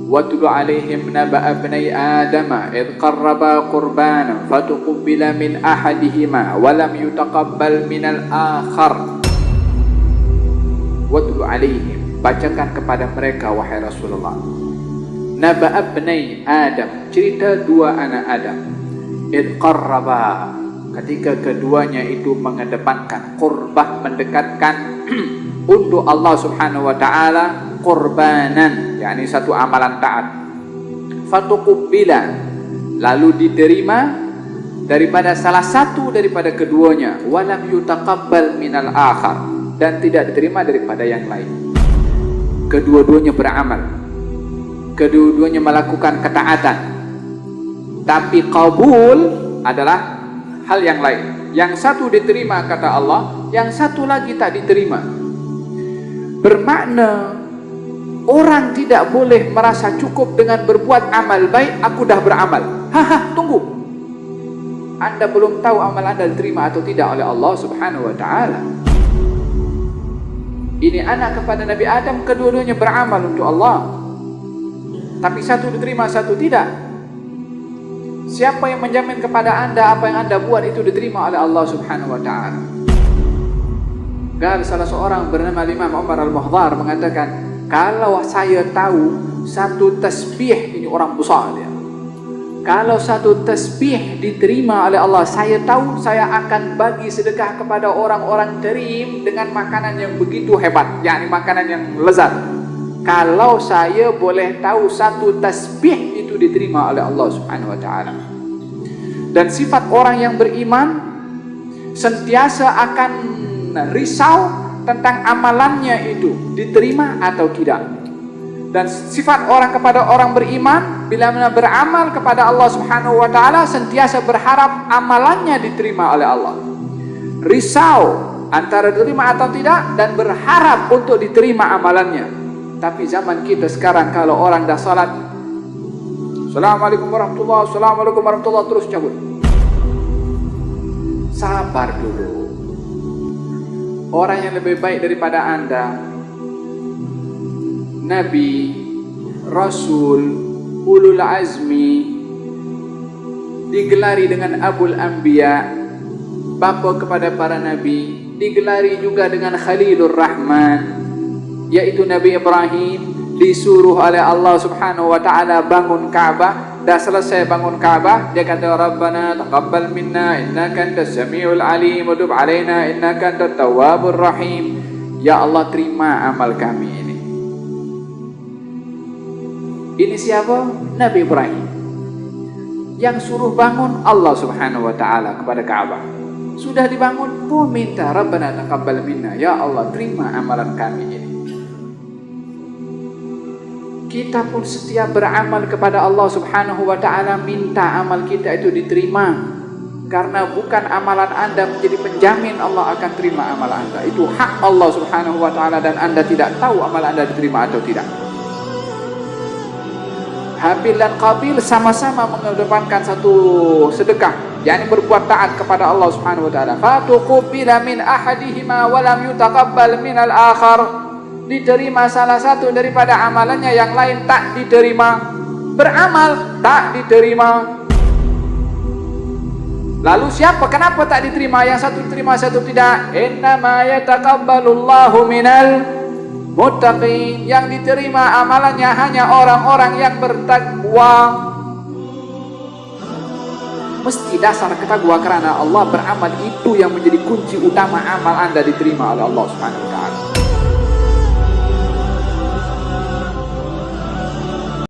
Watlu alaihim naba'a ibnai Adama idh qarraba qurbanan fatuqbila min ahadihima wa lam yutaqabbal minal akhar. Watlu alaihim, bacakan kepada mereka wahai Rasulullah, naba'a ibnai Adam, cerita dua anak Adam, idh qarraba, ketika keduanya itu mengedepankan qurbah, mendekatkan untuk Allah Subhanahu wa taala qurbanan, yakni satu amalan taat. Fatuqbila, lalu diterima daripada salah satu daripada keduanya, walam yutaqabbal minal akhar, dan tidak diterima daripada yang lain. Kedua-duanya beramal, kedua-duanya melakukan ketaatan, tapi qabul adalah hal yang lain. Yang satu diterima kata Allah, yang satu lagi tak diterima. Bermakna orang tidak boleh merasa cukup dengan berbuat amal baik. Aku dah beramal. Haha, tunggu. Anda belum tahu amal Anda diterima atau tidak oleh Allah Subhanahu wa taala. Ini anak kepada Nabi Adam, kedua-duanya beramal untuk Allah, tapi satu diterima, satu tidak. Siapa yang menjamin kepada Anda apa yang Anda buat itu diterima oleh Allah Subhanahu wa taala? Salah seorang bernama Imam Umar Al-Muhdhar mengatakan, kalau saya tahu satu tasbih, ini orang besar dia, kalau satu tasbih diterima oleh Allah, saya tahu saya akan bagi sedekah kepada orang-orang karim dengan makanan yang begitu hebat, yakni makanan yang lezat. Kalau saya boleh tahu satu tasbih itu diterima oleh Allah Subhanahu wa taala. Dan sifat orang yang beriman sentiasa akan risau tentang amalannya itu diterima atau tidak. Dan sifat orang kepada orang beriman bila mana beramal kepada Allah Subhanahu wa taala sentiasa berharap amalannya diterima oleh Allah. Risau antara diterima atau tidak dan berharap untuk diterima amalannya. Tapi zaman kita sekarang, kalau orang dah salat, Assalamualaikum warahmatullahi, Assalamualaikum warahmatullahi, terus cabut. Sabar dulu. Orang yang lebih baik daripada Anda, Nabi, Rasul, Ulul Azmi, digelari dengan Abul Anbiya, bapa kepada para Nabi, digelari juga dengan Khalilur Rahman, yaitu Nabi Ibrahim, disuruh oleh Allah Subhanahu wa taala bangun Ka'bah. Dah selesai bangun Ka'bah, dia kata, Rabbana taqabbal minna innaka antas samiul alim wa tub alaina innaka antat tawwabur rahim. Ya Allah, terima amal kami ini. Ini siapa? Nabi Ibrahim. Yang suruh bangun Allah Subhanahu wa taala kepada Ka'bah. Sudah dibangun pun minta, Rabbana taqabbal minna, ya Allah, terima amalan kami ini. Kita pun setiap beramal kepada Allah Subhanahu wa taala minta amal kita itu diterima. Karena bukan amalan Anda menjadi penjamin Allah akan terima amal Anda. Itu hak Allah Subhanahu wa taala dan Anda tidak tahu amal Anda diterima atau tidak. Habil dan Qabil sama-sama mengedepankan satu sedekah, yakni berbuat taat kepada Allah Subhanahu wa taala. Fatuqbila min ahadihima wa lam yutaqabbal minal akhar. Diterima salah satu daripada amalannya, yang lain tak diterima. Beramal tak diterima. Lalu siapa? Kenapa tak diterima? Yang satu diterima, satu tidak. Innama yataqabbalullahu minal muttaqin. Yang diterima amalannya hanya orang-orang yang bertakwa. Mesti dasar ketakwa, karena Allah beramal itu yang menjadi kunci utama amal Anda diterima oleh Allah Subhanahu wa taala.